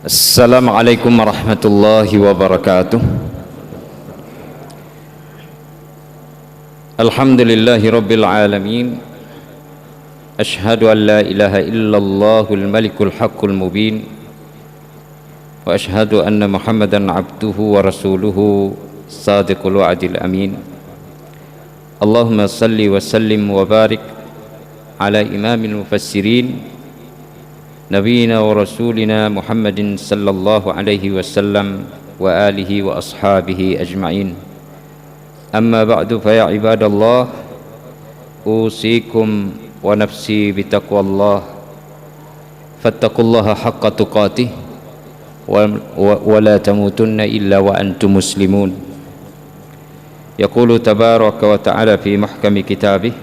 Assalamualaikum warahmatullahi wabarakatuh. Alhamdulillahi rabbil alamin. Ashhadu an la ilaha illallahul malikul haqqul mubin. Wa ashhadu anna Muhammadan abduhu wa rasuluhu sadiqul wa'dil amin. Allahumma salli wa sallim wa barik ala imamil mufassirin Nabiina wa rasulina Muhammadin sallallahu alaihi wasallam wa alihi wa ashabihi ajma'in. Amma ba'du fa ya ibadallah, usikum wa nafsi bitaqwallah, fattaqullaha haqqa tuqatih wa la tamutunna illa wa antum muslimun. Yaqulu tabaraka wa ta'ala fi mahkami kitabih,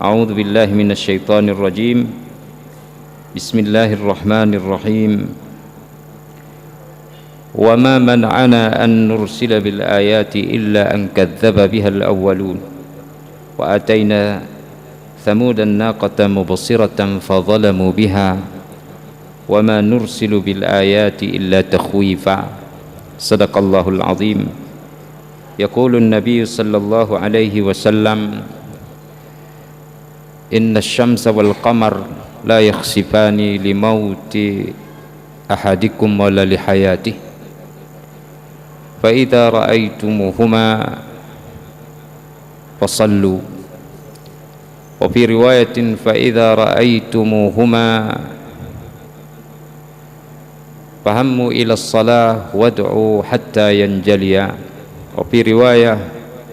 a'udzu billahi minasy syaithanir rajim. Bismillahirrahmanirrahim. Wa ma man'ana an nursila bil ayati illa an kadzdzaba biha al-awwalun wa atayna thamudan naqatan mubsiratan fadhalamu biha wa ma nursilu bil ayati illa takhwifa. Sadaqallahul azim. Yaqulu an-nabiy sallallahu alaihi wasallam, inna asy-syamsa wal qamar la yakhsifani li mauti ahadikum wala li hayatihi fa idza ra'aitumuhuma fasallu wa fi riwayatin fa idza ra'aitumuhuma fahammu ila as-salah wad'u hatta yanjaliya wa fi riwayah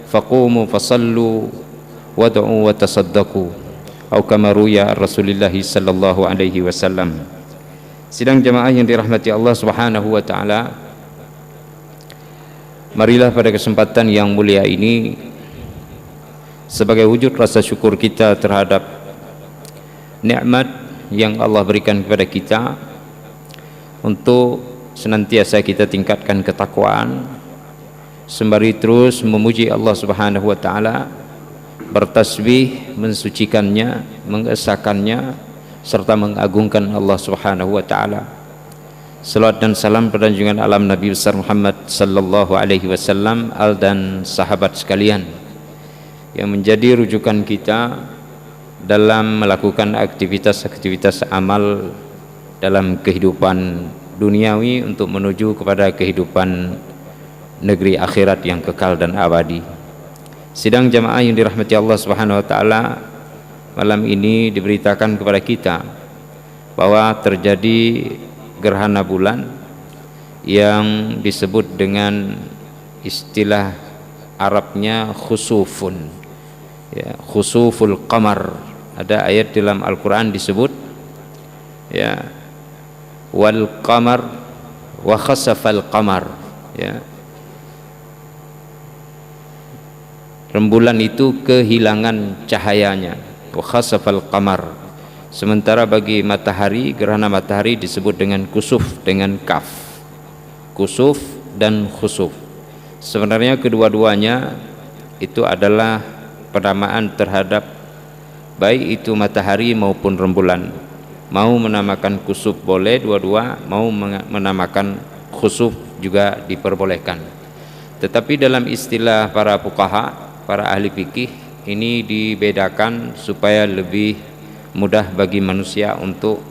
faqumu fasallu wad'u wa tasaddaqu atau kama ruya Rasulullah sallallahu alaihi wasallam. Sidang jamaah yang dirahmati Allah Subhanahu wa taala, marilah pada kesempatan yang mulia ini sebagai wujud rasa syukur kita terhadap nikmat yang Allah berikan kepada kita, untuk senantiasa kita tingkatkan ketakwaan sembari terus memuji Allah Subhanahu wa taala, bertasbih, mensucikannya, mengesahkannya, serta mengagungkan Allah Subhanahu wa taala. Salawat dan salam pada junjungan alam Nabi besar Muhammad sallallahu alaihi wasallam dan sahabat sekalian yang menjadi rujukan kita dalam melakukan aktivitas-aktivitas amal dalam kehidupan duniawi untuk menuju kepada kehidupan negeri akhirat yang kekal dan abadi. Sidang jamaah yang dirahmati Allah Subhanahu wa taala, malam ini diberitakan kepada kita bahwa terjadi gerhana bulan yang disebut dengan istilah Arabnya khusufun, ya, khusuful qamar. Ada ayat dalam Al-Qur'an disebut, ya, wal qamar wa khasafal qamar, ya, rembulan itu kehilangan cahayanya, wa khasafal qamar. Sementara bagi matahari, gerhana matahari disebut dengan kusuf dengan kaf, kusuf dan khusuf. Sebenarnya kedua-duanya itu adalah penamaan terhadap baik itu matahari maupun rembulan. Mau menamakan kusuf boleh dua-dua, mau menamakan khusuf juga diperbolehkan. Tetapi dalam istilah para fuqaha, para ahli fikih, ini dibedakan supaya lebih mudah bagi manusia untuk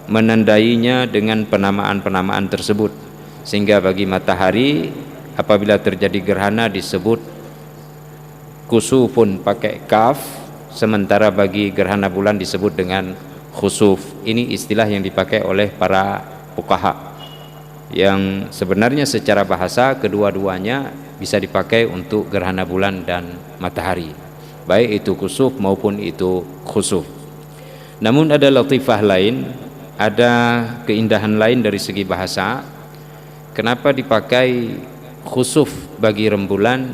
menandainya dengan penamaan-penamaan tersebut. Sehingga bagi matahari apabila terjadi gerhana disebut kusufun pakai kaf, sementara bagi gerhana bulan disebut dengan khusuf. Ini istilah yang dipakai oleh para fuqaha, yang sebenarnya secara bahasa kedua-duanya bisa dipakai untuk gerhana bulan dan matahari, baik itu kusuf maupun itu khusuf. Namun ada latifah lain, ada keindahan lain dari segi bahasa. Kenapa dipakai khusuf bagi rembulan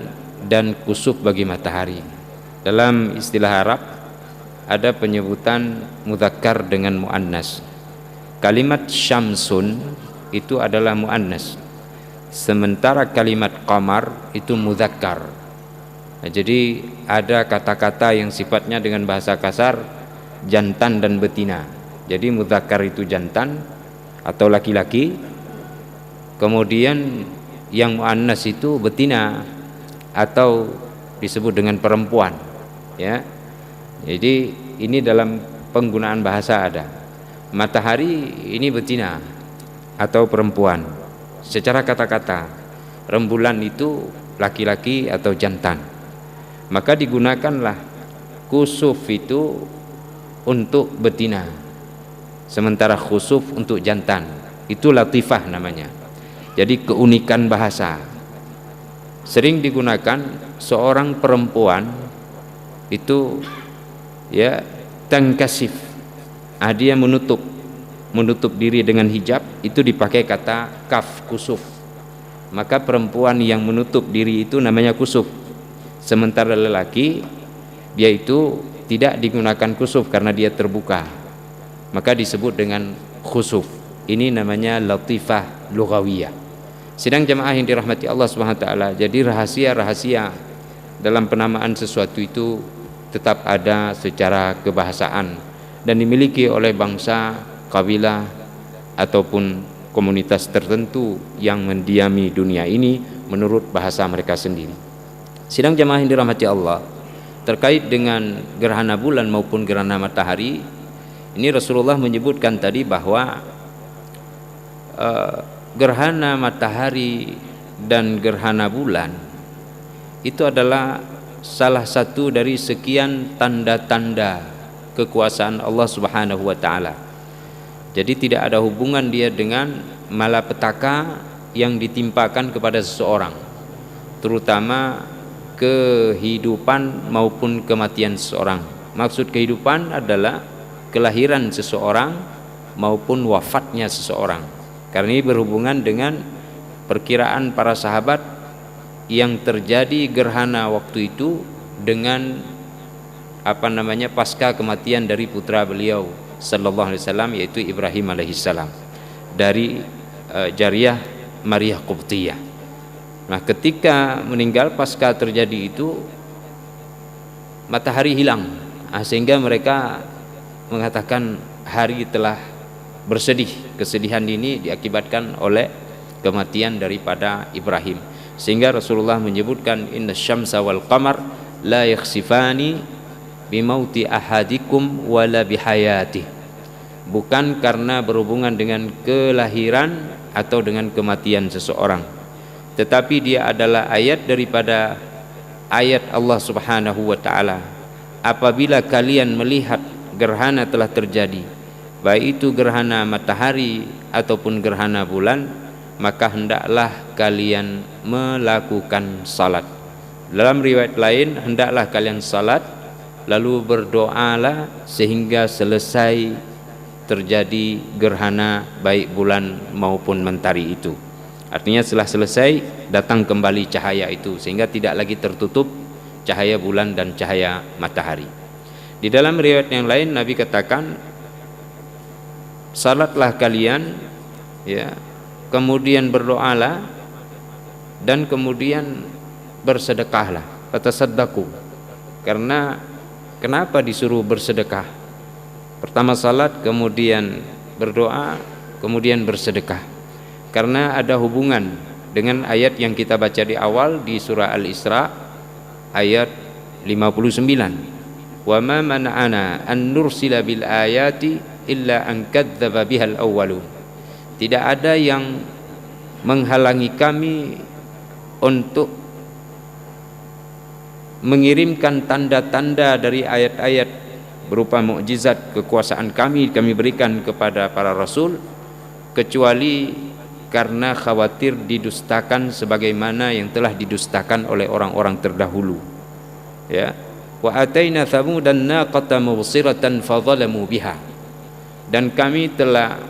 dan kusuf bagi matahari? Dalam istilah Arab ada penyebutan mudzakkar dengan muannas. Kalimat syamsun itu adalah muannas, sementara kalimat qamar itu mudzakkar. Nah, jadi ada kata-kata yang sifatnya dengan bahasa kasar jantan dan betina. Jadi mudzakkar itu jantan, atau laki-laki, kemudian yang muannas itu betina atau disebut dengan perempuan, ya. Jadi ini dalam penggunaan bahasa ada. Matahari ini betina atau perempuan secara kata-kata. Rembulan itu laki-laki atau jantan. Maka digunakanlah kusuf itu untuk betina, sementara khusuf untuk jantan. Itu latifah namanya. Jadi keunikan bahasa. Sering digunakan seorang perempuan itu, ya, tankasif, dia menutup diri dengan hijab, itu dipakai kata kaf, kusuf. Maka perempuan yang menutup diri itu namanya kusuf. Sementara lelaki, dia itu tidak digunakan kusuf karena dia terbuka, maka disebut dengan khusuf. Ini namanya latifah lughawiyah. Sidang jamaah yang dirahmati Allah Subhanahu wa taala, jadi rahasia-rahasia dalam penamaan sesuatu itu tetap ada secara kebahasaan dan dimiliki oleh bangsa, kabilah ataupun komunitas tertentu yang mendiami dunia ini menurut bahasa mereka sendiri. Sidang jamaah yang dirahmati Allah, terkait dengan gerhana bulan maupun gerhana matahari, ini Rasulullah menyebutkan tadi bahwa gerhana matahari dan gerhana bulan itu adalah salah satu dari sekian tanda-tanda kekuasaan Allah Subhanahu wa taala. Jadi tidak ada hubungan dia dengan malapetaka yang ditimpakan kepada seseorang, terutama kehidupan maupun kematian seseorang. Maksud kehidupan adalah kelahiran seseorang maupun wafatnya seseorang. Karena ini berhubungan dengan perkiraan para sahabat yang terjadi gerhana waktu itu dengan pasca kematian dari putra beliau sallallahu alaihi wasallam, yaitu Ibrahim alaihi salam, dari jariyah Maria Qibtiyah. Nah, ketika meninggal pasca terjadi itu, matahari hilang, sehingga mereka mengatakan hari telah bersedih. Kesedihan ini diakibatkan oleh kematian daripada Ibrahim, sehingga Rasulullah menyebutkan inna syamsa wal qamar la yakhsifani bimauti ahadikum wala bihayatih. Bukan karena berhubungan dengan kelahiran atau dengan kematian seseorang, tetapi dia adalah ayat daripada ayat Allah Subhanahu wa taala. Apabila kalian melihat gerhana telah terjadi, baik itu gerhana matahari ataupun gerhana bulan, maka hendaklah kalian melakukan salat. Dalam riwayat lain, hendaklah kalian salat lalu berdoalah sehingga selesai terjadi gerhana baik bulan maupun mentari itu. Artinya setelah selesai datang kembali cahaya itu, sehingga tidak lagi tertutup cahaya bulan dan cahaya matahari. Di dalam riwayat yang lain Nabi katakan, salatlah kalian, ya, kemudian berdoalah dan kemudian bersedekahlah. Fatasaddaqu. Karena kenapa disuruh bersedekah? Pertama salat, kemudian berdoa, kemudian bersedekah. Karena ada hubungan dengan ayat yang kita baca di awal di surah Al-Isra ayat 59. Wa ma mana'ana an nursila bil ayati illa an kadzdzaba bihal awwalun. Tidak ada yang menghalangi kami untuk mengirimkan tanda-tanda dari ayat-ayat berupa mukjizat kekuasaan kami berikan kepada para rasul, kecuali karena khawatir didustakan sebagaimana yang telah didustakan oleh orang-orang terdahulu. Ya, wa ataina thamudan naqata mubsiratan fadzalamu biha. Dan kami telah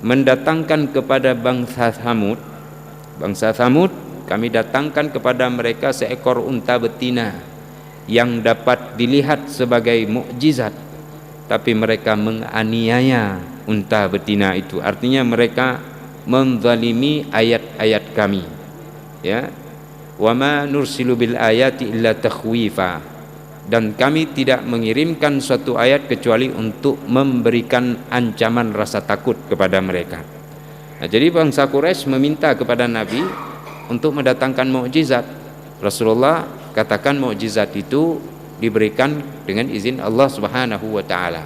mendatangkan kepada bangsa Thamud, kami datangkan kepada mereka seekor unta betina yang dapat dilihat sebagai mukjizat, tapi mereka menganiaya unta betina itu. Artinya mereka menzalimi ayat-ayat kami, ya. Wa ma nursilu bil ayati illa takhwifa. dan kami tidak mengirimkan suatu ayat kecuali untuk memberikan ancaman rasa takut kepada mereka. Nah, jadi bangsa Quraisy meminta kepada Nabi untuk mendatangkan mukjizat. Rasulullah katakan mukjizat itu diberikan dengan izin Allah Subhanahu wa taala.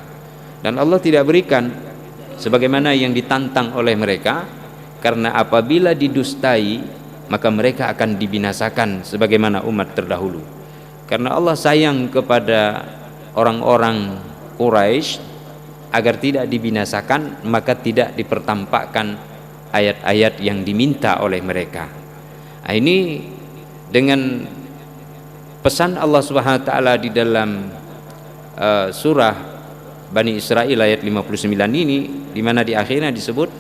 Dan Allah tidak berikan sebagaimana yang ditantang oleh mereka, karena apabila didustai maka mereka akan dibinasakan sebagaimana umat terdahulu. Karena Allah sayang kepada orang-orang Quraisy agar tidak dibinasakan, maka tidak dipertampakkan ayat-ayat yang diminta oleh mereka. Nah, ini dengan pesan Allah Subhanahu wa taala di dalam surah Bani Israil ayat 59 ini, di mana di akhirnya disebut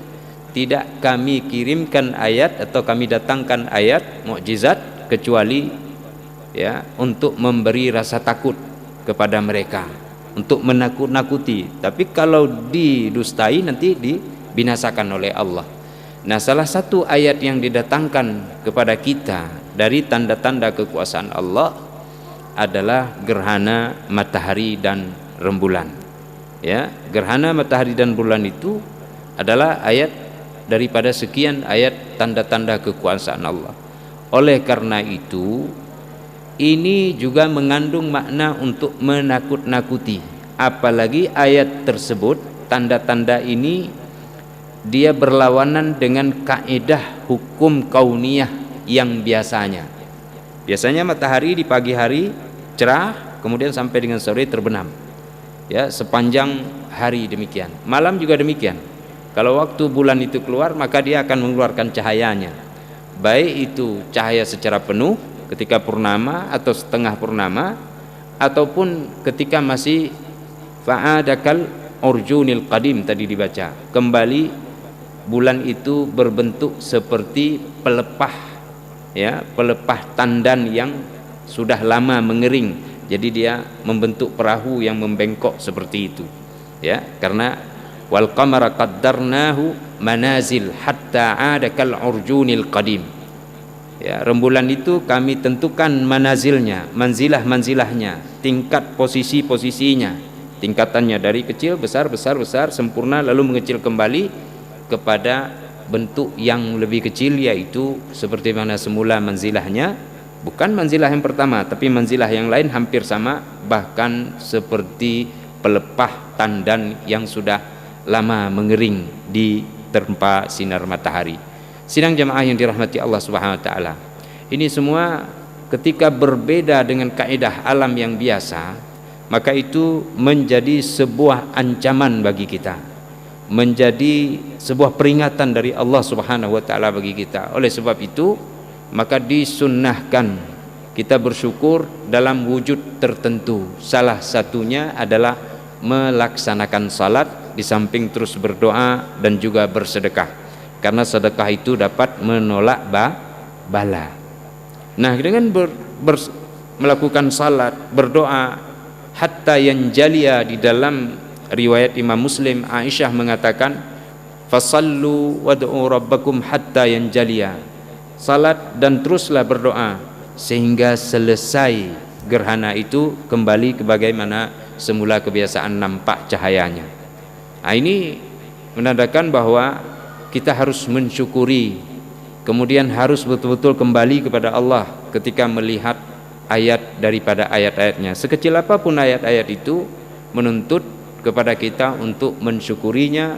tidak kami kirimkan ayat atau kami datangkan ayat mukjizat kecuali ya untuk memberi rasa takut kepada mereka, untuk menakut-nakuti. Tapi kalau didustai nanti dibinasakan oleh Allah. Nah, salah satu ayat yang didatangkan kepada kita dari tanda-tanda kekuasaan Allah adalah gerhana matahari dan rembulan. Ya, gerhana matahari dan bulan itu adalah ayat daripada sekian ayat tanda-tanda kekuasaan Allah. Oleh karena itu, ini juga mengandung makna untuk menakut-nakuti. Apalagi ayat tersebut, tanda-tanda ini dia berlawanan dengan kaidah hukum kauniyah yang biasanya. Biasanya matahari di pagi hari cerah, kemudian sampai dengan sore terbenam. Ya, sepanjang hari demikian. Malam juga demikian. Kalau waktu bulan itu keluar, maka dia akan mengeluarkan cahayanya. Baik itu cahaya secara penuh ketika purnama atau setengah purnama, ataupun ketika masih fa'adakal urjunil qadim tadi dibaca. Kembali bulan itu berbentuk seperti pelepah, ya, pelepah tandan yang sudah lama mengering. Jadi dia membentuk perahu yang membengkok seperti itu. Ya, karena wal qamara qaddarnahu manazil hatta 'ada kal urjunil qadim. Ya, rembulan itu kami tentukan manazilnya, manzilah-manzilahnya, tingkat posisi-posisinya, tingkatannya dari kecil, besar, besar, besar, sempurna, lalu mengecil kembali kepada bentuk yang lebih kecil, yaitu seperti mana semula manzilahnya. Bukan manzilah yang pertama, tapi manzilah yang lain hampir sama, bahkan seperti pelepah tandan yang sudah lama mengering di terpa sinar matahari. Sidang jamaah yang dirahmati Allah Subhanahu wa taala. Ini semua ketika berbeda dengan kaidah alam yang biasa, maka itu menjadi sebuah ancaman bagi kita, menjadi sebuah peringatan dari Allah Subhanahu wa taala bagi kita. Oleh sebab itu, maka disunnahkan kita bersyukur dalam wujud tertentu. Salah satunya adalah melaksanakan salat di samping terus berdoa dan juga bersedekah, karena sedekah itu dapat menolak bala. Nah, dengan melakukan salat, berdoa, hatta yanjaliya, di dalam riwayat Imam Muslim, Aisyah mengatakan fasallu wad'u rabbakum hatta yanjaliya, salat dan teruslah berdoa sehingga selesai gerhana itu kembali ke bagaimana semula kebiasaan nampak cahayanya. Nah, ini menandakan bahwa kita harus mensyukuri, kemudian harus betul-betul kembali kepada Allah ketika melihat ayat daripada ayat-ayatnya. Sekecil apapun ayat-ayat itu menuntut kepada kita untuk mensyukurinya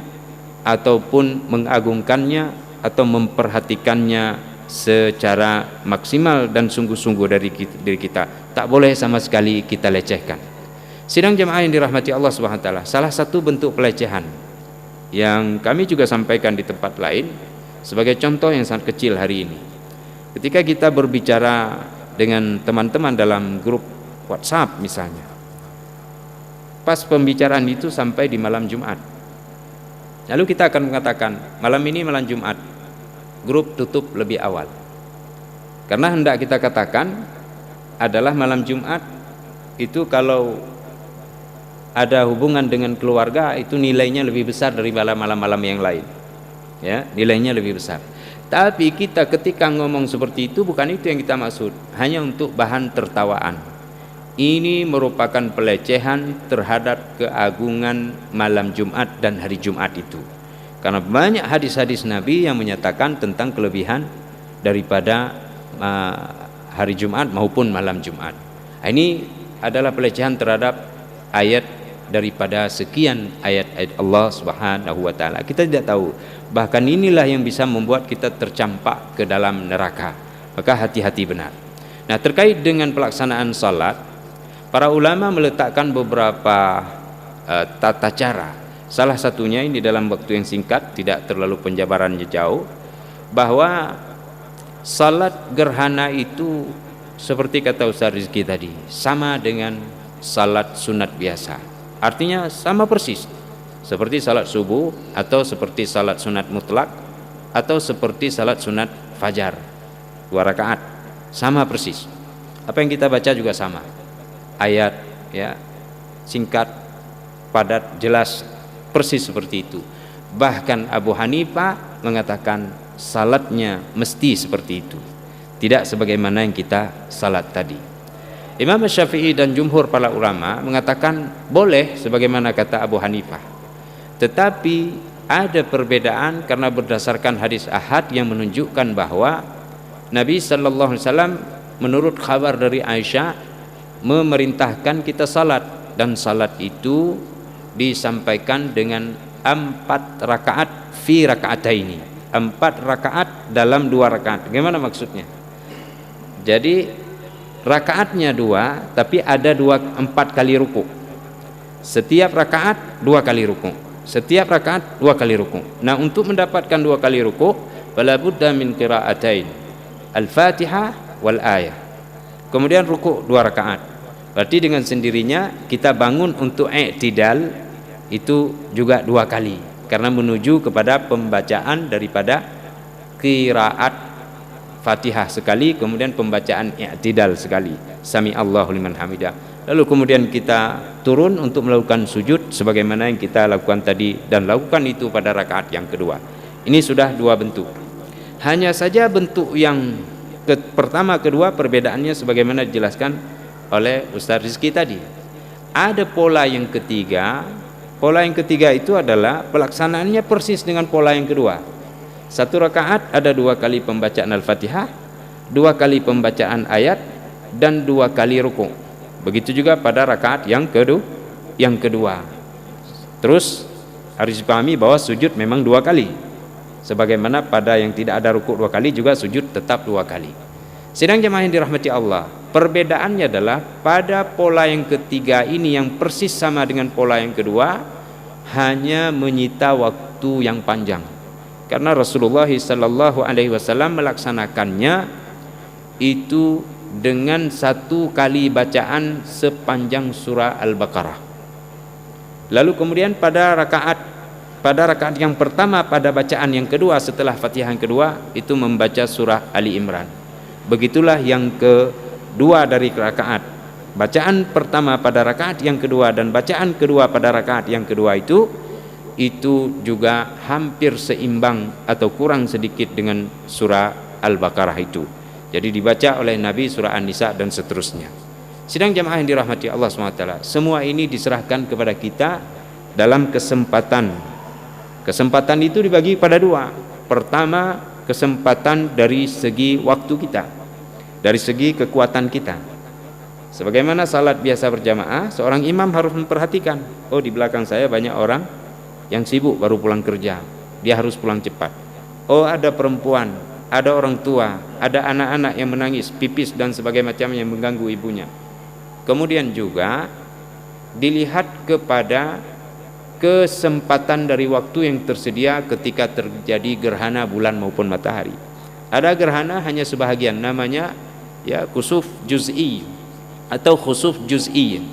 ataupun mengagungkannya atau memperhatikannya secara maksimal dan sungguh-sungguh dari diri kita. Tak boleh sama sekali kita lecehkan. Sidang jemaah yang dirahmati Allah Subhanahu wa taala, salah satu bentuk pelecehan yang kami juga sampaikan di tempat lain sebagai contoh yang sangat kecil hari ini. Ketika kita berbicara dengan teman-teman dalam grup WhatsApp misalnya, pas pembicaraan itu sampai di malam Jumat, lalu kita akan mengatakan malam ini malam Jumat, grup tutup lebih awal, karena hendak kita katakan adalah malam Jumat itu kalau ada hubungan dengan keluarga itu nilainya lebih besar daripada malam-malam yang lain, ya, nilainya lebih besar. Tapi kita ketika ngomong seperti itu, bukan itu yang kita maksud, hanya untuk bahan tertawaan. ini merupakan pelecehan terhadap keagungan malam Jumat dan hari Jumat itu. Karena banyak hadis-hadis Nabi yang menyatakan tentang kelebihan daripada hari Jumat maupun malam Jumat. Ini adalah pelecehan terhadap ayat daripada sekian ayat-ayat Allah Subhanahu wa taala. Kita tidak tahu, bahkan inilah yang bisa membuat kita tercampak ke dalam neraka. Maka hati-hati benar. Nah, terkait dengan pelaksanaan salat, para ulama meletakkan beberapa tata cara. Salah satunya ini dalam waktu yang singkat, tidak terlalu penjabarannya jauh, bahwa salat gerhana itu seperti kata Ustaz Rizki tadi, sama dengan salat sunat biasa. Artinya sama persis, seperti salat subuh, atau seperti salat sunat mutlak, atau seperti salat sunat fajar 2 rakaat, sama persis. Apa yang kita baca juga sama, ayat ya, singkat, padat, jelas, persis seperti itu. Bahkan Abu Hanifah mengatakan salatnya mesti seperti itu, tidak sebagaimana yang kita salat tadi. Imam Syafi'i dan jumhur para ulama mengatakan boleh sebagaimana kata Abu Hanifah, tetapi ada perbedaan karena berdasarkan hadis ahad yang menunjukkan bahwa Nabi sallallahu alaihi wasallam menurut kabar dari Aisyah memerintahkan kita salat, dan salat itu disampaikan dengan 4 rakaat fi raka'ataini, 4 rakaat dalam 2 rakaat. Bagaimana maksudnya? Jadi rakaatnya 2, tapi ada 4 kali ruku. Setiap rakaat 2 kali ruku. Setiap rakaat 2 kali ruku. Nah, untuk mendapatkan 2 kali ruku, fala budda min qira'atain, Al-Fatihah wal ayah. Kemudian ruku 2 rakaat. Berarti dengan sendirinya kita bangun untuk i'tidal itu juga 2 kali, karena menuju kepada pembacaan daripada qiraat Fatihah sekali, kemudian pembacaan i'tidal sekali, sami Allahu liman hamidah. Lalu kemudian kita turun untuk melakukan sujud sebagaimana yang kita lakukan tadi, dan lakukan itu pada rakaat yang kedua. Ini sudah 2 bentuk. Hanya saja bentuk yang pertama kedua perbedaannya sebagaimana dijelaskan oleh Ustaz Rizki tadi. Ada pola yang ketiga. Pola yang ketiga itu adalah pelaksanaannya persis dengan pola yang kedua. 1 rakaat ada 2 kali pembacaan Al-Fatihah, 2 kali pembacaan ayat, dan 2 kali ruku. Begitu juga pada rakaat yang kedua. Terus harus dipahami bahwa sujud memang 2 kali. Sebagaimana pada yang tidak ada ruku 2 kali juga sujud tetap 2 kali. Sidang jemaah yang dirahmati Allah, perbedaannya adalah pada pola yang ketiga ini yang persis sama dengan pola yang kedua, hanya menyita waktu yang panjang. Karena Rasulullah sallallahu alaihi wasallam melaksanakannya itu dengan 1 kali bacaan sepanjang surah Al-Baqarah. Lalu kemudian pada rakaat yang pertama, pada bacaan yang kedua setelah Fatihah yang kedua, itu membaca surah Ali Imran. Begitulah yang kedua dari rakaat. Bacaan pertama pada rakaat yang kedua dan bacaan kedua pada rakaat yang kedua itu juga hampir seimbang atau kurang sedikit dengan surah Al-Baqarah itu. Jadi dibaca oleh Nabi surah An-Nisa dan seterusnya. Sidang jamaah yang dirahmati Allah SWT, semua ini diserahkan kepada kita dalam kesempatan. Kesempatan itu dibagi pada 2. Pertama, kesempatan dari segi waktu kita, dari segi kekuatan kita. Sebagaimana salat biasa berjamaah, seorang imam harus memperhatikan, oh di belakang saya banyak orang yang sibuk baru pulang kerja, dia harus pulang cepat. Oh ada perempuan, ada orang tua, ada anak-anak yang menangis, pipis dan sebagainya macam yang mengganggu ibunya. Kemudian juga dilihat kepada kesempatan dari waktu yang tersedia ketika terjadi gerhana bulan maupun matahari. Ada gerhana hanya sebahagian, namanya ya kusuf juz'i atau khusuf juz'i.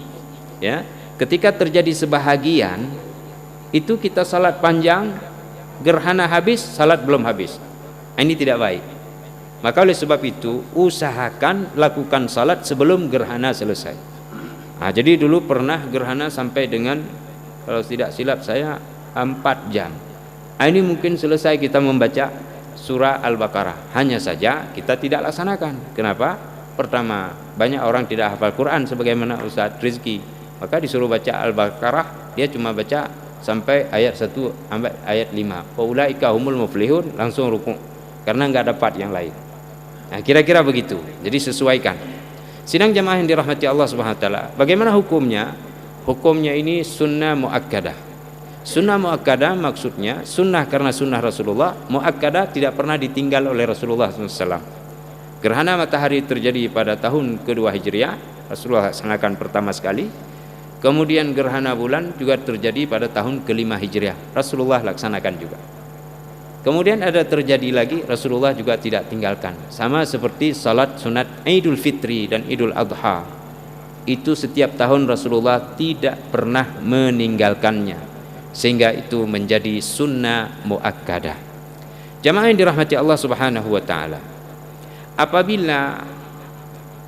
Ya, ketika terjadi sebahagian itu kita salat panjang, gerhana habis, salat belum habis. Ini tidak baik. Maka oleh sebab itu usahakan lakukan salat sebelum gerhana selesai. Nah, jadi dulu pernah gerhana sampai dengan, kalau tidak silap saya, 4 jam. Nah, ini mungkin selesai kita membaca surah Al-Baqarah. Hanya saja kita tidak laksanakan. Kenapa? pertama. Banyak orang tidak hafal Quran sebagaimana Ustaz Rizki, maka disuruh baca Al-Baqarah, dia cuma baca sampai ayat 1 sampai ayat 5. Faulaika humul muflihun, langsung rukuk karena enggak dapat yang lain. Nah, kira-kira begitu. Jadi sesuaikan. Sidang jamaah yang dirahmati Allah Subhanahu wa taala, bagaimana hukumnya? Hukumnya ini sunnah muakkadah. Sunnah muakkadah maksudnya sunnah karena sunnah Rasulullah, muakkadah tidak pernah ditinggal oleh Rasulullah SAW. Gerhana matahari terjadi pada tahun kedua Hijriah, Rasulullah laksanakan pertama sekali. Kemudian gerhana bulan juga terjadi pada tahun kelima Hijriah, Rasulullah laksanakan juga. Kemudian ada terjadi lagi, Rasulullah juga tidak tinggalkan. Sama seperti salat sunat Idul Fitri dan Idul Adha. Itu setiap tahun Rasulullah tidak pernah meninggalkannya, sehingga itu menjadi sunnah muakkadah. Jamaah yang dirahmati Allah Subhanahu wa taala, apabila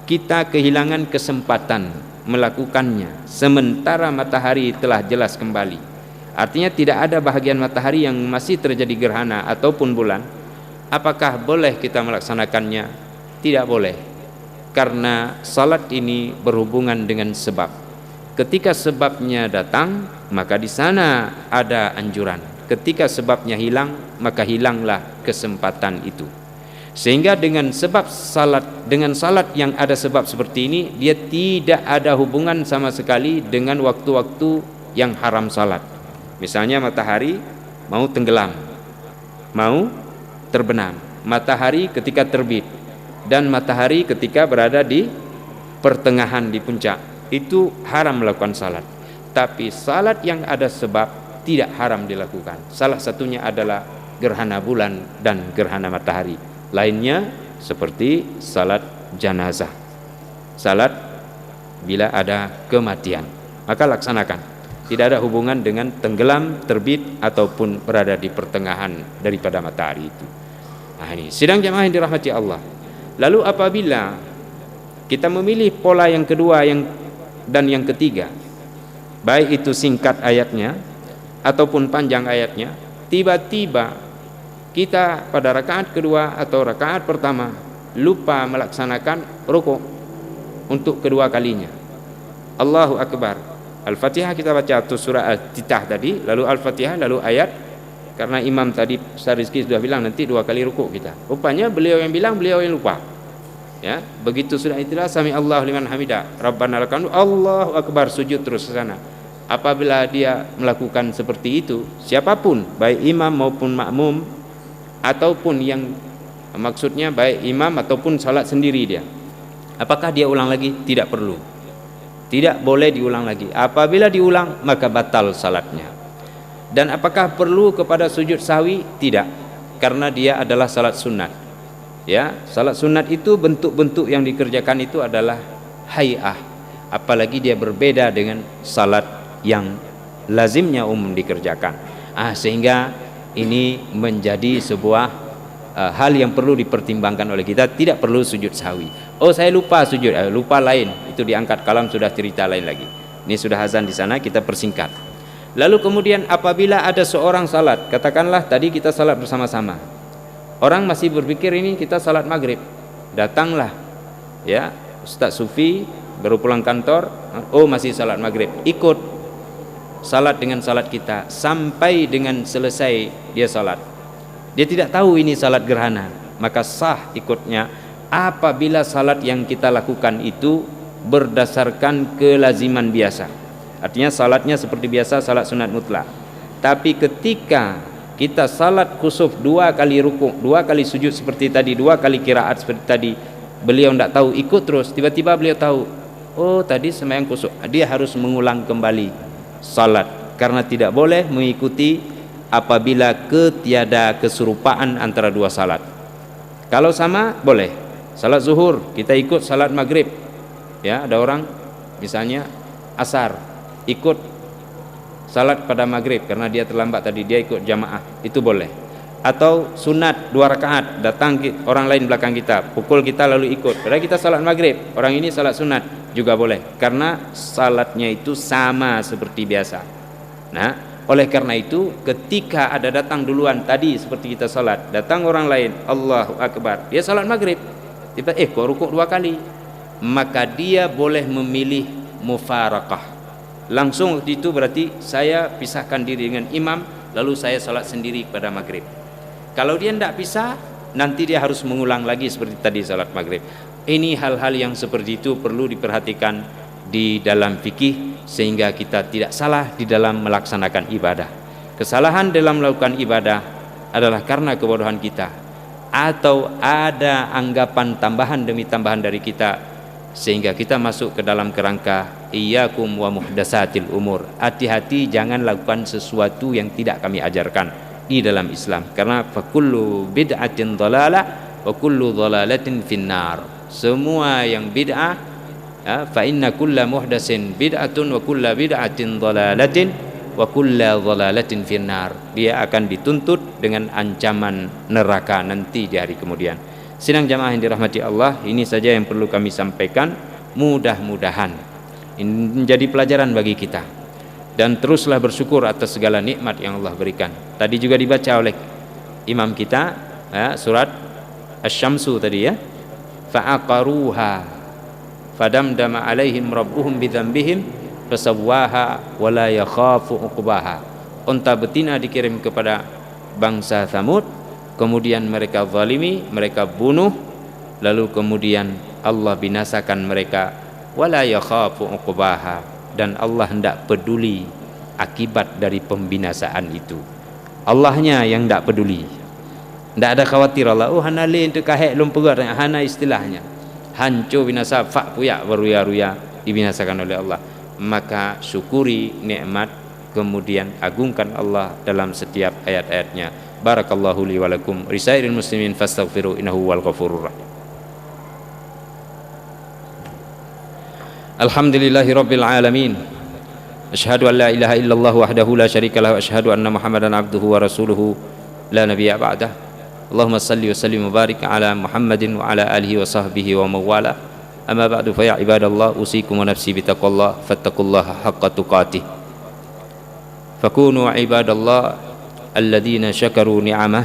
kita kehilangan kesempatan melakukannya sementara matahari telah jelas kembali, artinya tidak ada bahagian matahari yang masih terjadi gerhana ataupun bulan, apakah boleh kita melaksanakannya? Tidak boleh, karena salat ini berhubungan dengan sebab. Ketika sebabnya datang, maka di sana ada anjuran. Ketika sebabnya hilang, maka hilanglah kesempatan itu. Sehingga dengan salat yang ada sebab seperti ini, dia tidak ada hubungan sama sekali dengan waktu-waktu yang haram salat. Misalnya matahari mau tenggelam, mau terbenam, matahari ketika terbit, dan matahari ketika berada di pertengahan di puncak, itu haram melakukan salat. Tapi salat yang ada sebab tidak haram dilakukan. Salah satunya adalah gerhana bulan dan gerhana matahari. Lainnya seperti salat janazah, salat bila ada kematian, maka laksanakan. Tidak ada hubungan dengan tenggelam, terbit, ataupun berada di pertengahan daripada matahari itu. Nah, ini sidang jamaah yang dirahmati Allah. Lalu apabila kita memilih pola yang kedua dan yang ketiga, baik itu singkat ayatnya ataupun panjang ayatnya, tiba-tiba kita pada rakaat kedua atau rakaat pertama lupa melaksanakan rukuk untuk kedua kalinya. Allahu Akbar, Al-Fatihah kita baca atau surah Al-Titah tadi, lalu Al-Fatihah, lalu ayat. Karena imam tadi Ustaz Rizki sudah bilang nanti 2 kali rukuk kita. Rupanya beliau yang bilang, beliau yang lupa. Ya, begitu sudah itulah sami Allahu liman hamidah, Rabbana lakal hamd, Allahu Akbar, sujud terus ke sana. Apabila dia melakukan seperti itu, siapapun, baik imam maupun makmum, ataupun yang maksudnya baik imam ataupun salat sendiri dia, apakah dia ulang lagi? Tidak perlu, tidak boleh diulang lagi. Apabila diulang maka batal salatnya. Dan apakah perlu kepada sujud sahwi? Tidak, karena dia adalah salat sunat. Ya, salat sunat itu bentuk-bentuk yang dikerjakan itu adalah hay'ah, apalagi dia berbeda dengan salat yang lazimnya umum dikerjakan. Sehingga ini menjadi sebuah hal yang perlu dipertimbangkan oleh kita. Tidak perlu sujud sahwi. Oh, saya lupa sujud, lupa lain, itu diangkat kalam, sudah cerita lain lagi. Ini sudah azan di sana, kita persingkat. Lalu kemudian apabila ada seorang salat, katakanlah tadi kita salat bersama-sama, orang masih berpikir ini kita salat maghrib, datanglah ya Ustaz Sufi baru pulang kantor, oh masih salat maghrib, ikut salat dengan salat kita sampai dengan selesai dia salat. Dia tidak tahu ini salat gerhana, maka sah ikutnya apabila salat yang kita lakukan itu berdasarkan kelaziman biasa. Artinya salatnya seperti biasa, salat sunat mutlak. Tapi ketika kita salat khusuf 2 kali rukuk, 2 kali sujud seperti tadi, 2 kali qiraat seperti tadi, beliau tidak tahu, ikut terus, tiba-tiba beliau tahu, oh tadi sembahyang khusuf, dia harus mengulang kembali salat, karena tidak boleh mengikuti apabila ketiada keserupaan antara 2 salat. Kalau sama boleh. Salat zuhur kita ikut salat maghrib, ya ada orang misalnya asar ikut salat pada maghrib karena dia terlambat tadi, dia ikut jamaah, itu boleh. Atau sunat 2 rakaat, datang orang lain belakang kita, pukul kita lalu ikut, padahal kita salat maghrib, orang ini salat sunat, juga boleh, karena salatnya itu sama seperti biasa. Nah, oleh karena itu ketika ada datang duluan tadi seperti kita salat, datang orang lain, Allahu Akbar, dia salat maghrib, tiba kok rukuk 2 kali, maka dia boleh memilih mufaraqah. Langsung waktu itu berarti saya pisahkan diri dengan imam, lalu saya salat sendiri pada maghrib. Kalau dia tidak pisah, nanti dia harus mengulang lagi seperti tadi salat maghrib. Ini hal-hal yang seperti itu perlu diperhatikan di dalam fikih, sehingga kita tidak salah di dalam melaksanakan ibadah. Kesalahan dalam melakukan ibadah adalah karena kebodohan kita, atau ada anggapan tambahan demi tambahan dari kita, sehingga kita masuk ke dalam kerangka iyyakum wa muhdatsatil umur. Hati-hati jangan lakukan sesuatu yang tidak kami ajarkan di dalam Islam, karena fakullu bid'atin dhalalah wa kullu dhalalatin finnar. Semua yang bid'ah, fa inna kulla muhdatsin bid'atun wa kulla bid'atin dhalalatin wa kulla dhalalatin finnar. Dia akan dituntut dengan ancaman neraka nanti di hari kemudian. Sidang jamaah yang dirahmati Allah, ini saja yang perlu kami sampaikan. Mudah-mudahan ini menjadi pelajaran bagi kita, dan teruslah bersyukur atas segala nikmat yang Allah berikan. Tadi juga dibaca oleh imam kita surat Asy-Syamsu tadi ya, fa'aqaruha fadamdama alaihim rabbuhum bidzambihim fasawwaha wa la yakhafu uqbaha. Unta betina dikirim kepada bangsa Tsamud, kemudian mereka zalimi, mereka bunuh, lalu kemudian Allah binasakan mereka, wala yakhafu uqbaha, dan Allah hendak peduli akibat dari pembinasaan itu. Allahnya yang hendak peduli, tidak ada khawatir Allah, oh hana le untuk kahek lumpegat, hana istilahnya hancur binasa fak puyak beruya-ruya dibinasakan oleh Allah. Maka syukuri nikmat, kemudian agungkan Allah dalam setiap ayat-ayatnya. Barakallahu li wa lakum risairil muslimin fastaghfiru innahu wal ghafurur rahim. Alhamdulillahi rabbil alamin. Asyhadu an la ilaha illallah wahdahu la syarika lahu, asyhadu anna Muhammadan abduhu wa rasuluhu la nabiyya ba'dah. Allahumma salli wa sallim wa barik ala Muhammadin wa ala alihi wa sahbihi wa mawala. Amma ba'du, fa ya ibadallah, usikum wa nafsi bitaqwallah, fattaqullaha haqqa tuqatih. Fakunu ibadallah alladhina syakaru ni'amah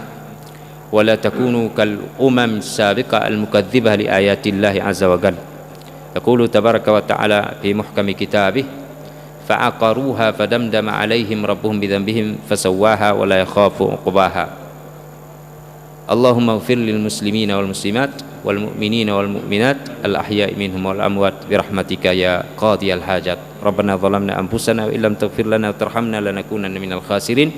wa la takunu kal umam sabiqa al mukadzibah li ayatillahi azza wa jalla. Yaqulu tabaraka wa ta'ala fi muhkami kitabih, fa'aqaruha fadamdama alaihim rabbuhum bidzambihim fasawwaha wa la yakhafu uqbaha. Allahumma ighfir lil muslimina wal muslimat wal mu'minina wal mu'minat al ahya'i minhum wal amwat birahmatika ya qadiyal hajat. Rabbana zalamna anfusana wa illam taghfir lana wa tarhamna lanakunanna minal khasirin.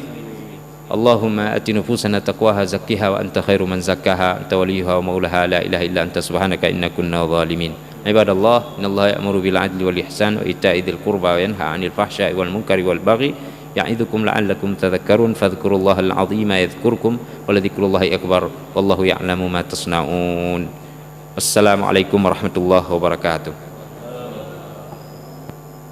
Allahumma ati nufusana taqwaha zakkiha wa anta khairu man zakkaha anta waliyuha wa maulaha la ilaha illa anta subhanaka inna kunna zalimin. Ibadallah, innallaha ya'muru bil 'adli wal ihsan wa ita'i dzil qurba wa yanha 'anil fahsya'i wal munkari wal baghi ya'idukum la'allakum tadhakkarun fadhkurullahal 'azima yadhkurkum wa ladhikrullahi akbar wallahu ya'lamu ma tasna'un. Wassalamualaikum warahmatullahi wabarakatuh.